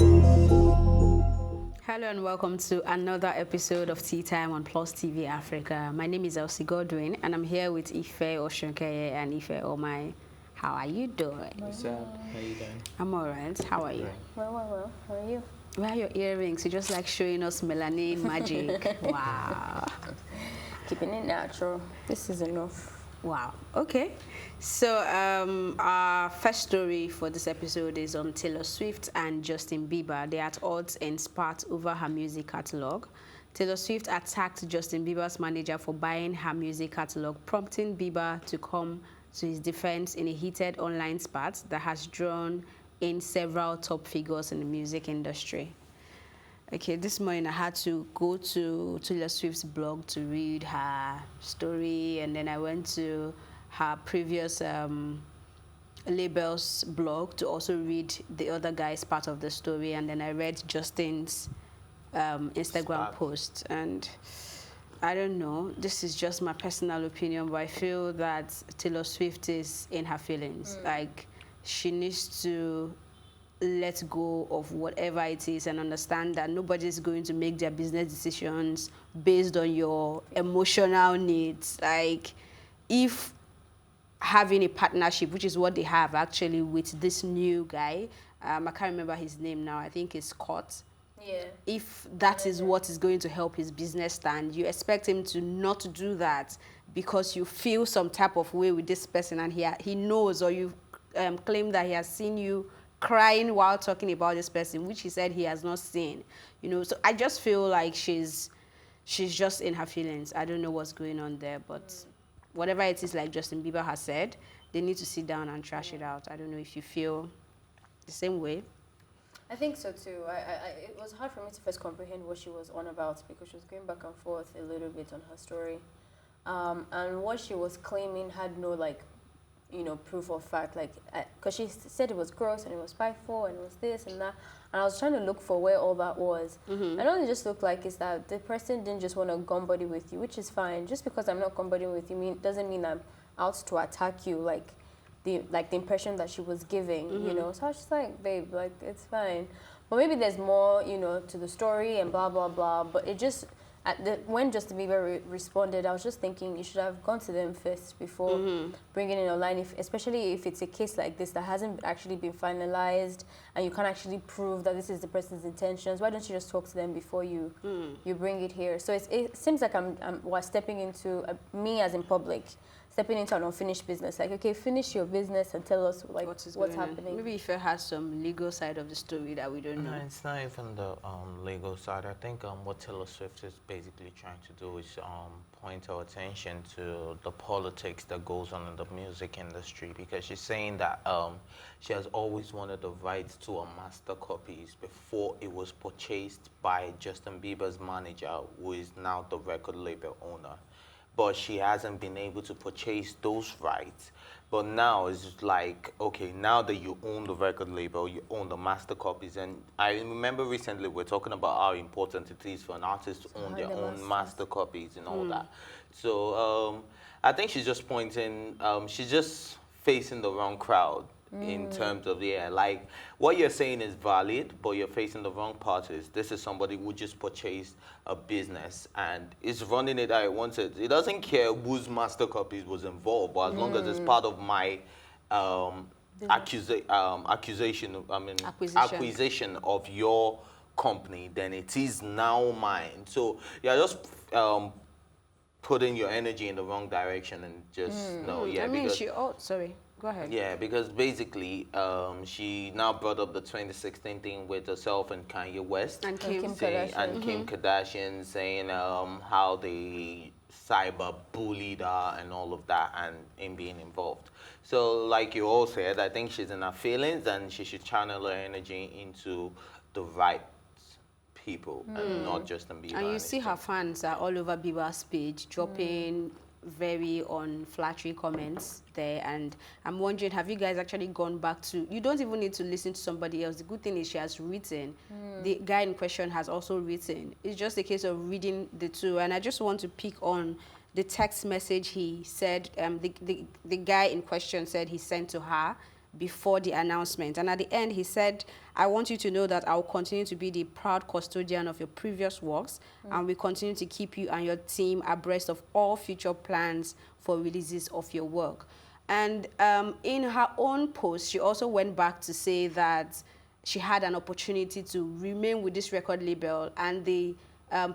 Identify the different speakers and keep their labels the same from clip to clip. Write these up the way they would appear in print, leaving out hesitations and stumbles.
Speaker 1: Hello and welcome to another episode of Tea Time on Plus TV Africa. My name is Elsie Godwin and I'm here with Ife Oshunkeye and Ife Omai. How are you doing?
Speaker 2: What's up? How you doing?
Speaker 1: I'm alright. How are you?
Speaker 3: Well. How are you?
Speaker 1: Where are your earrings? You just like showing us melanin magic. Wow.
Speaker 3: Keeping it natural. This is enough.
Speaker 1: Wow. Okay. So our first story for this episode is on Taylor Swift and Justin Bieber. They are at odds in spat over her music catalog. Taylor Swift attacked Justin Bieber's manager for buying her music catalog, prompting Bieber to come to his defense in a heated online spat that has drawn in several top figures in the music industry. Okay, this morning I had to go to Taylor Swift's blog to read her story, and then I went to her previous label's blog to also read the other guy's part of the story, and then I read Justin's Instagram post. And I don't know, this is just my personal opinion, but I feel that Taylor Swift is in her feelings. Like, she needs to let go of whatever it is and understand that nobody's going to make their business decisions based on your emotional needs. Like, if having a partnership, which is what they have actually with this new guy, I can't remember his name now, I think it's Scott.
Speaker 3: Yeah.
Speaker 1: If that is what is going to help his business stand, you expect him to not do that because you feel some type of way with this person and he knows, or you claim that he has seen you crying while talking about this person, which he said he has not seen, you know. So I just feel like she's just in her feelings. I don't know what's going on there, but whatever it is, like Justin Bieber has said, they need to sit down and trash it out. I don't know if you feel the same way.
Speaker 3: I think so too. It was hard for me to first comprehend what she was on about because she was going back and forth a little bit on her story, and what she was claiming had no proof of fact, because she said it was gross and it was spiteful and it was this and that, and I was trying to look for where all that was. And all it just looked like is that the person didn't just want to gum buddy with you, which is fine. Just because I'm not gum buddying with you doesn't mean I'm out to attack you, like the impression that she was giving, you know. So I was just like, babe, like, it's fine, but maybe there's more, you know, to the story and blah blah blah. But it just when Justin Bieber responded, I was just thinking you should have gone to them first before bringing it online, especially if it's a case like this that hasn't actually been finalized and you can't actually prove that this is the person's intentions. Why don't you just talk to them before you bring it here? So it seems like we're stepping into me as in public, stepping into an unfinished business. Like, okay, finish your business and tell us what's happening.
Speaker 1: Maybe if it has some legal side of the story that we don't know.
Speaker 2: No, it's not even the legal side. I think what Taylor Swift is basically trying to do is point our attention to the politics that goes on in the music industry, because she's saying that she has always wanted the rights to her master copies before it was purchased by Justin Bieber's manager, who is now the record label owner. But she hasn't been able to purchase those rights. But now it's like, okay, now that you own the record label, you own the master copies. And I remember recently we're talking about how important it is for an artist to own their own master copies and all that. So I think she's just she's just facing the wrong crowd in terms of, like, what you're saying is valid, but you're facing the wrong parties. This is somebody who just purchased a business and is running it how it wants it. It doesn't care whose master copies was involved, but as long as it's part of my acquisition of your company, then it is now mine. So you're just putting your energy in the wrong direction and just
Speaker 1: Sorry. Go ahead.
Speaker 2: Yeah, because basically, she now brought up the 2016 thing with herself and Kanye West
Speaker 1: And Kim
Speaker 3: Kardashian.
Speaker 2: Kim Kardashian, saying how they cyber bullied her and all of that, and him being involved. So, like you all said, I think she's in her feelings and she should channel her energy into the right people and not just Bieber.
Speaker 1: And you see her fans are all over Bieber's page dropping very unflattering comments there, and I'm wondering, have you guys actually gone back to, you don't even need to listen to somebody else. The good thing is she has written, the guy in question has also written. It's just a case of reading the two. And I just want to pick on the text message he said, the guy in question said he sent to her before the announcement. And at the end, he said, I want you to know that I will continue to be the proud custodian of your previous works, and we continue to keep you and your team abreast of all future plans for releases of your work. And in her own post, she also went back to say that she had an opportunity to remain with this record label, and the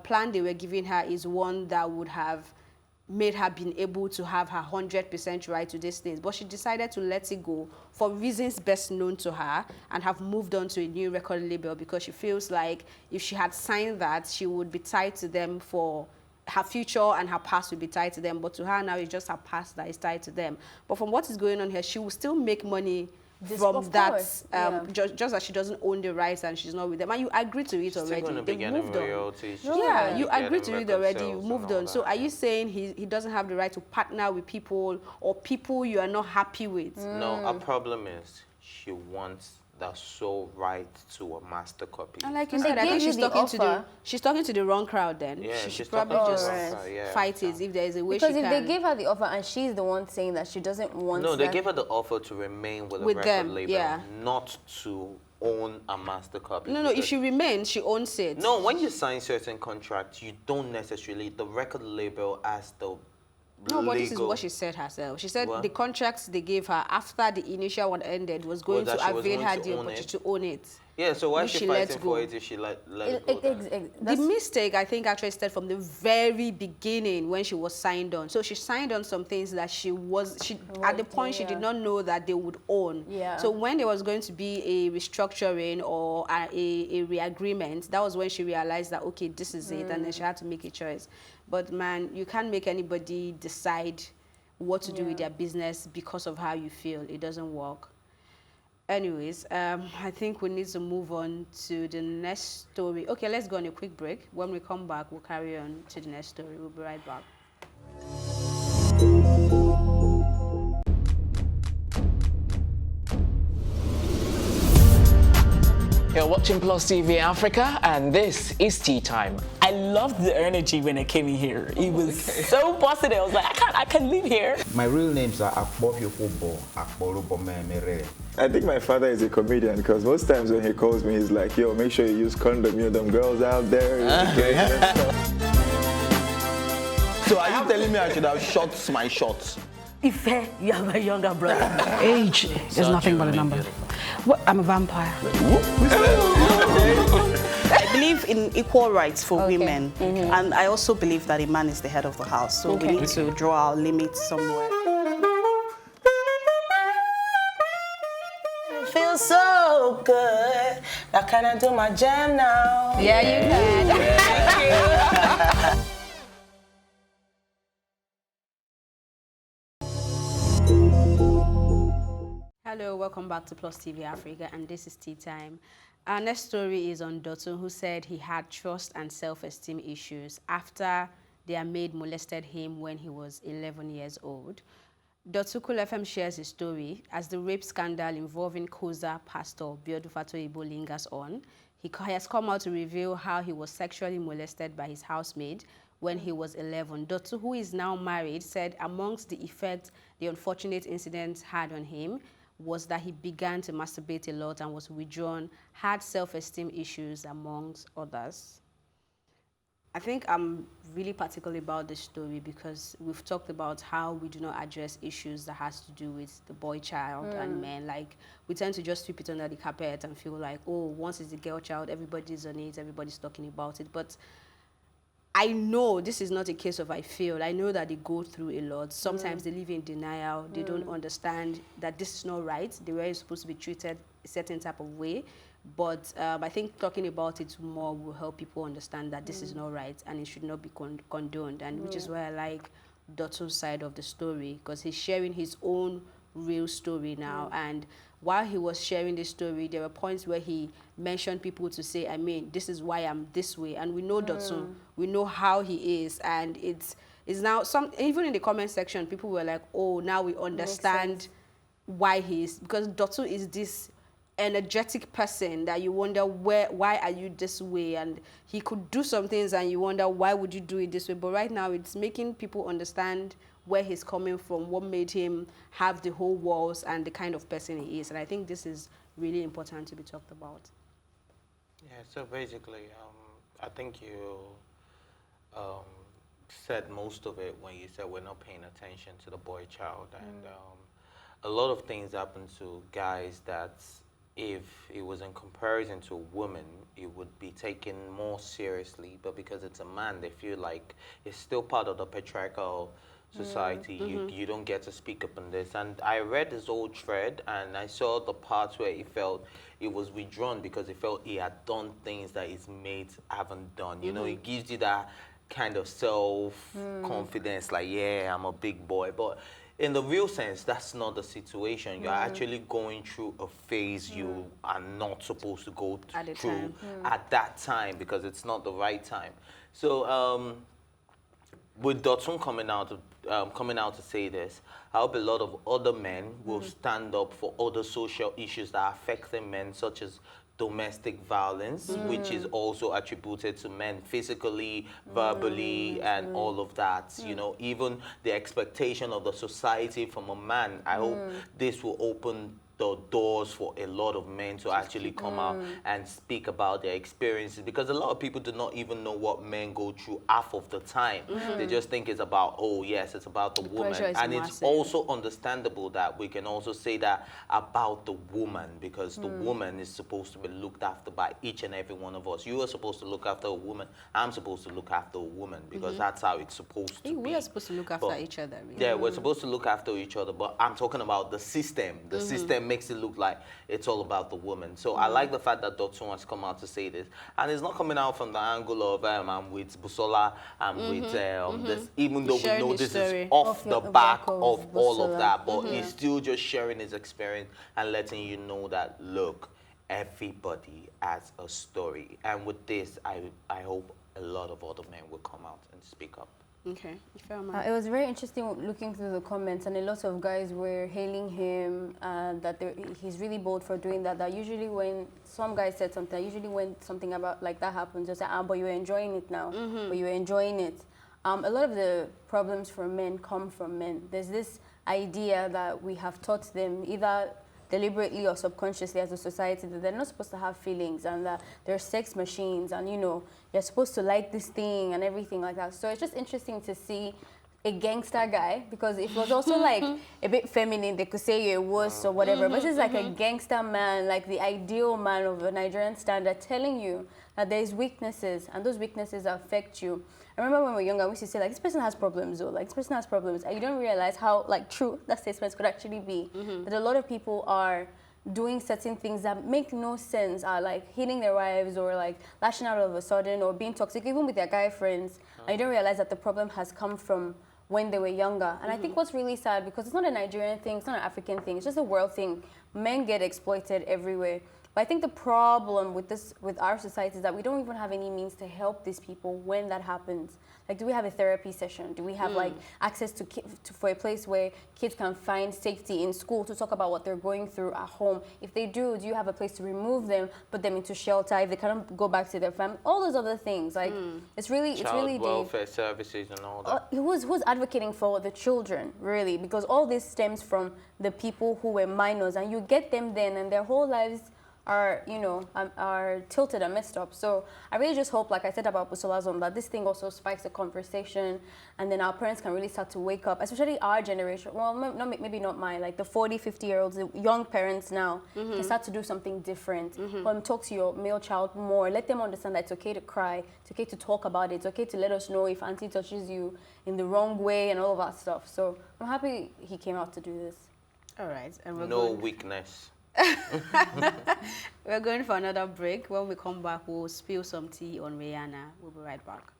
Speaker 1: plan they were giving her is one that would have made her been able to have her 100% right to these things. But she decided to let it go for reasons best known to her and have moved on to a new record label, because she feels like if she had signed that, she would be tied to them for her future, and her past will be tied to them. But to her now, it's just her past that is tied to them. But from what is going on here, she will still make money from that, just that she doesn't own the rights and she's not with them. And you agree to it already. They moved on. Yeah, you agree to it already. You moved on. So are you saying he doesn't have the right to partner with people, or people you are not happy with?
Speaker 2: No, our problem is she wants the sole right to a master copy.
Speaker 1: And like you said, I think she's talking to the wrong crowd then.
Speaker 2: Yeah,
Speaker 1: she should probably just fight it if there is a way she can.
Speaker 3: Because if they gave her the offer and she's the one saying that she doesn't want
Speaker 2: No, they gave her the offer to remain with a record label, not to own a master copy.
Speaker 1: No, if she remains, she owns it.
Speaker 2: No, when you sign certain contracts, you don't necessarily, the record label as the
Speaker 1: No, but this is what she said herself. She said the contracts they gave her after the initial one ended was going to avail her the opportunity to own it.
Speaker 2: Yeah, so why is she fighting for it if she let it go?
Speaker 1: The mistake, I think, actually started from the very beginning when she was signed on. So she signed on some things that at the point she did not know that they would own.
Speaker 3: Yeah.
Speaker 1: So when there was going to be a restructuring or a re-agreement, that was when she realized that, okay, this is it, and then she had to make a choice. But man, you can't make anybody decide what to do with their business because of how you feel. It doesn't work. Anyways, I think we need to move on to the next story. Okay, let's go on a quick break. When we come back, we'll carry on to the next story. We'll be right back.
Speaker 4: You're watching Plus TV Africa, and this is Tea Time.
Speaker 5: I loved the energy when I came in here. It was so positive. I was like, I can't live here.
Speaker 6: My real names are Akbofiofobo, Akborubomemere.
Speaker 7: I think my father is a comedian, because most times when he calls me, he's like, yo, make sure you use condom. You know, them girls out there.
Speaker 8: So are you telling me I should have shot my shots?
Speaker 5: Ife, you are my younger brother.
Speaker 9: Age is nothing but a number. What? I'm a vampire.
Speaker 10: I believe in equal rights for women, and I also believe that a man is the head of the house, so we need to draw our limits somewhere.
Speaker 4: Feels so good. Now can I do my jam now?
Speaker 1: Yeah, you can. Hello, welcome back to Plus TV Africa, and this is Tea Time. Our next story is on Dotun, who said he had trust and self-esteem issues after their maid molested him when he was 11 years old. Dotun FM shares his story as the rape scandal involving Koza pastor Biodu Fatoyibo lingers on. He has come out to reveal how he was sexually molested by his housemaid when he was 11. Dotun, who is now married, said amongst the effects the unfortunate incident had on him was that he began to masturbate a lot and was withdrawn, had self-esteem issues, amongst others. I think I'm really particular about this story because we've talked about how we do not address issues that has to do with the boy child and men. Like, we tend to just sweep it under the carpet and feel like, oh, once it's the girl child, everybody's on it, everybody's talking about it. But I know this is not a case of I feel. I know that they go through a lot. Sometimes they live in denial. They don't understand that this is not right. They were supposed to be treated a certain type of way. But I think talking about it more will help people understand that this is not right and it should not be condoned. And which is why I like Dotun's side of the story, because he's sharing his own real story now. And while he was sharing this story, there were points where he mentioned people to say, I mean, this is why I'm this way. And we know Dotun, we know how he is. And it's now, even in the comment section, people were like, oh, now we understand why he is. Because Dotun is this energetic person that you wonder, why are you this way? And he could do some things and you wonder, why would you do it this way? But right now, it's making people understand where he's coming from, what made him have the whole walls, and the kind of person he is. And I think this is really important to be talked about.
Speaker 2: Yeah, so basically, I think you said most of it when you said we're not paying attention to the boy child. And a lot of things happen to guys that if it was in comparison to a woman, it would be taken more seriously. But because it's a man, they feel like it's still part of the patriarchal society. You don't get to speak up on this. And I read this old thread, and I saw the parts where he felt it was withdrawn because he felt he had done things that his mates haven't done. You know, it gives you that kind of self-confidence, like, yeah, I'm a big boy. But in the real sense, that's not the situation. You're actually going through a phase you are not supposed to go through at that time, because it's not the right time. So with Dotun coming out to say this, I hope a lot of other men will stand up for other social issues that are affecting men, such as domestic violence, which is also attributed to men physically, verbally, and all of that. You know, even the expectation of the society from a man. I hope this will open the doors for a lot of men to actually come out and speak about their experiences, because a lot of people do not even know what men go through half of the time. They just think it's about, oh yes, it's about the woman. And it's also understandable that we can also say that about the woman, because the woman is supposed to be looked after by each and every one of us. You are supposed to look after a woman. I'm supposed to look after a woman, because that's how it's supposed to be.
Speaker 1: We are supposed to look after each other. Really.
Speaker 2: Yeah, we're supposed to look after each other, but I'm talking about the system. The system makes it look like it's all about the woman. So I like the fact that Dotun has come out to say this, and it's not coming out from the angle of I'm with Busola, I'm with this, even though we know this is off the back of all of that, but he's still just sharing his experience and letting you know that, look, everybody has a story. And with this, I hope a lot of other men will come out and speak up.
Speaker 1: Okay.
Speaker 3: It was very interesting looking through the comments, and a lot of guys were hailing him, that he's really bold for doing that. That usually when some guys said something, usually when something about like that happens, just say, but you're enjoying it now, but you're enjoying it. A lot of the problems for men come from men. There's this idea that we have taught them, either deliberately or subconsciously as a society, that they're not supposed to have feelings, and that they're sex machines, and you know, you're supposed to like this thing and everything like that. So it's just interesting to see a gangster guy, because if it was also like a bit feminine, they could say you're worse or whatever, but this is like a gangster man, like the ideal man of a Nigerian standard, telling you that there's weaknesses, and those weaknesses affect you. I remember when we were younger, we used to say, like, this person has problems, though. Like, this person has problems. And you don't realize how, like, true that statement could actually be. That a lot of people are doing certain things that make no sense, are, like, hitting their wives or, like, lashing out all of a sudden or being toxic, even with their guy friends. And you don't realize that the problem has come from when they were younger. And I think what's really sad, because it's not a Nigerian thing, it's not an African thing, it's just a world thing. Men get exploited everywhere. But I think the problem with our society is that we don't even have any means to help these people when that happens. Like, do we have a therapy session? Do we have like access for a place where kids can find safety in school to talk about what they're going through at home? If they do you have a place to remove them, put them into shelter, if they cannot go back to their family? All those other things. Like, it's really
Speaker 2: Child welfare services and all that.
Speaker 3: Who's advocating for the children, really? Because all this stems from the people who were minors, and you get them then, and their whole lives are, you know, are tilted and messed up. So I really just hope, like I said about Busolazon, that this thing also spikes a conversation, and then our parents can really start to wake up, especially our generation. Well, maybe not mine, like the 40, 50-year-olds, the young parents now can start to do something different. Talk to your male child more. Let them understand that it's okay to cry, it's okay to talk about it, it's okay to let us know if auntie touches you in the wrong way and all of that stuff. So I'm happy he came out to do this.
Speaker 1: All right. And we're
Speaker 2: no weakness.
Speaker 1: We're going for another break. When we come back, we'll spill some tea on Rihanna. We'll be right back.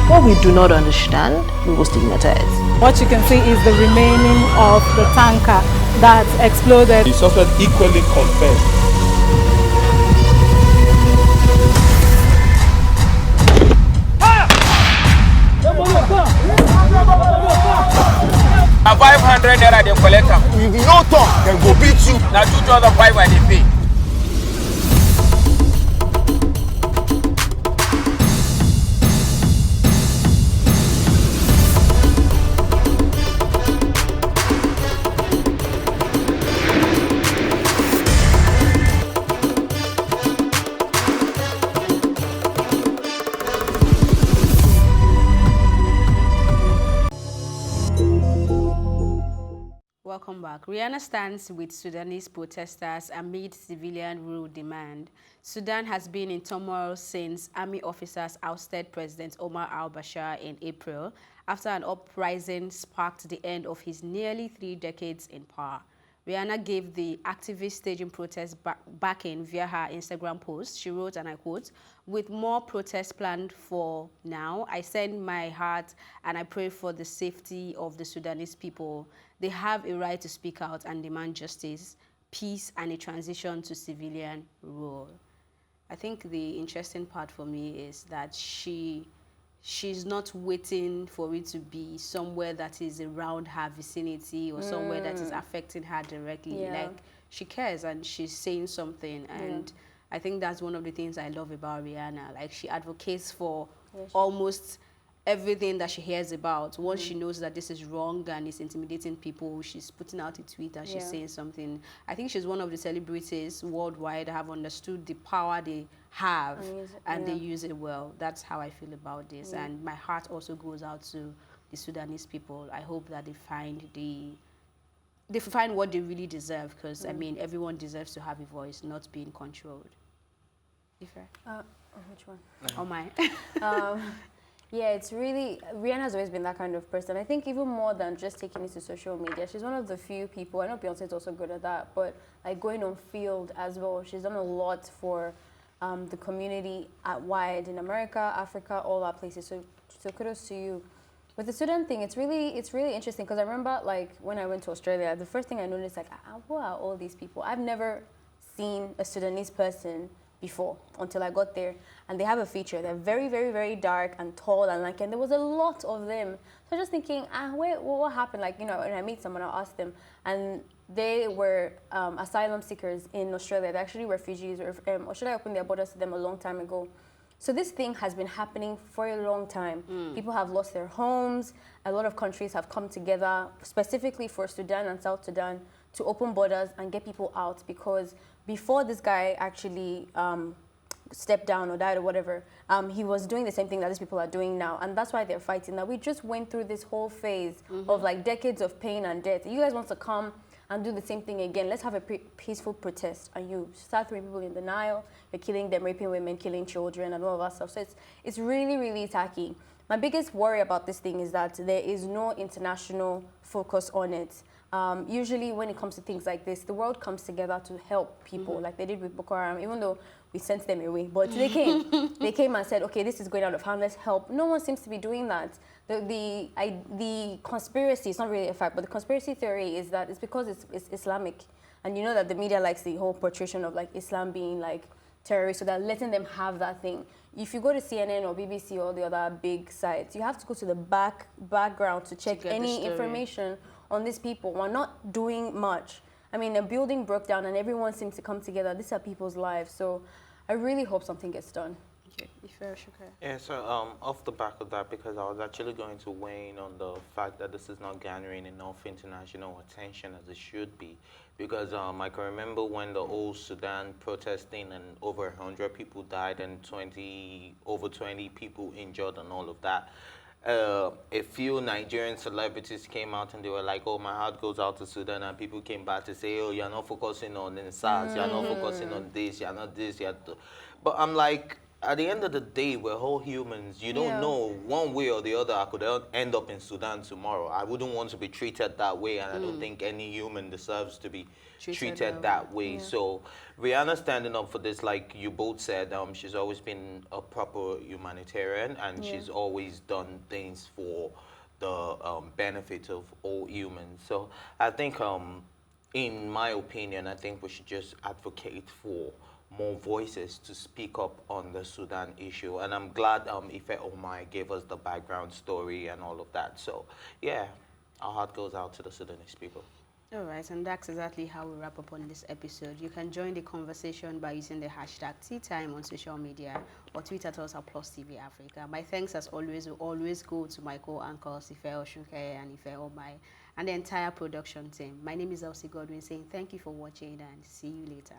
Speaker 11: What we do not understand, we will stigmatize.
Speaker 12: What you can see is the remaining of the tanker that exploded.
Speaker 13: He suffered equally confessed.
Speaker 14: 200 naira they collect am.
Speaker 8: If you no talk, dem go beat you.
Speaker 14: Na 2,500 they pay.
Speaker 1: Welcome back. Rihanna stands with Sudanese protesters amid civilian rule demand. Sudan has been in turmoil since army officers ousted President Omar al-Bashir in April after an uprising sparked the end of his nearly 3 decades in power. Rihanna gave the activist staging protests backing via her Instagram post. She wrote, and I quote, "With more protests planned for now, I send my heart and I pray for the safety of the Sudanese people. They have a right to speak out and demand justice, peace, and a transition to civilian rule." I think the interesting part for me is that she's not waiting for it to be somewhere that is around her vicinity or somewhere that is affecting her directly.
Speaker 3: Yeah.
Speaker 1: Like, she cares and she's saying something. And I think that's one of the things I love about Rihanna. Like, she advocates for almost everything that she hears about. Once she knows that this is wrong and it's intimidating people, she's putting out a tweet and she's saying something. I think she's one of the celebrities worldwide that have understood the power they have and they use it well. That's how I feel about this. And my heart also goes out to the Sudanese people. I hope that they find what they really deserve, because I mean, everyone deserves to have a voice, not being controlled. Different.
Speaker 3: Which one?
Speaker 1: Oh my.
Speaker 3: Yeah, it's really, Rihanna has always been that kind of person. I think even more than just taking it to social media, she's one of the few people, I know Beyonce is also good at that, but like going on field as well. She's done a lot for the community at wide in America, Africa, all our places. So kudos to you. With the Sudan thing, it's really interesting, because I remember like when I went to Australia, the first thing I noticed, like, who are all these people? I've never seen a Sudanese person before until I got there, and they have a feature. They're very, very, very dark and tall, and like, and there was a lot of them. So I'm just thinking, what happened? Like, you know, when I meet someone, I'll ask them, and they were asylum seekers in Australia. They're actually refugees. Australia opened their borders to them a long time ago. So this thing has been happening for a long time. People have lost their homes. A lot of countries have come together specifically for Sudan and South Sudan to open borders and get people out, because before this guy actually stepped down or died or whatever, he was doing the same thing that these people are doing now. And that's why they're fighting. Now, we just went through this whole phase of like decades of pain and death. You guys want to come and do the same thing again? Let's have a peaceful protest. And you start throwing people in the Nile, you're killing them, raping women, killing children, and all of that stuff. So it's really, really tacky. My biggest worry about this thing is that there is no international focus on it. Usually when it comes to things like this, the world comes together to help people, like they did with Boko Haram, even though we sent them away. But they came. They came and said, okay, this is going out of hand, let's help. No one seems to be doing that. The conspiracy, it's not really a fact, but the conspiracy theory is that it's because it's Islamic. And you know that the media likes the whole portrayal of like Islam being like terrorists, so they're letting them have that thing. If you go to CNN or BBC or the other big sites, you have to go to the background to check any information on these people. We're not doing much. I mean, a building broke down and everyone seems to come together. These are people's lives. So I really hope something gets done.
Speaker 1: Okay.
Speaker 2: Yeah, so off the back of that, because I was actually going to weigh in on the fact that this is not garnering enough international attention as it should be. Because I can remember when the old Sudan protesting and over 100 people died and over 20 people injured and all of that. A few Nigerian celebrities came out and they were like, oh, my heart goes out to Sudan, and people came back to say, oh, you're not focusing on the SARS, you're not focusing on this, you're not this, but I'm like, at the end of the day, we're all humans. You don't know, one way or the other, I could end up in Sudan tomorrow. I wouldn't want to be treated that way, and I don't think any human deserves to be treated that way. Yeah. So Rihanna standing up for this, like you both said, she's always been a proper humanitarian, and she's always done things for the benefit of all humans. So I think, in my opinion, I think we should just advocate for more voices to speak up on the Sudan issue. And I'm glad Ife Omar gave us the background story and all of that. So, yeah. Our heart goes out to the Sudanese people.
Speaker 1: All right, and that's exactly how we wrap up on this episode. You can join the conversation by using the hashtag #TeaTime on social media or tweet at us at +TV Africa. My thanks, as always, will always go to my co-anchors, Ife Oshunke and Ife Omai, and the entire production team. My name is Elsie Godwin, saying thank you for watching and see you later.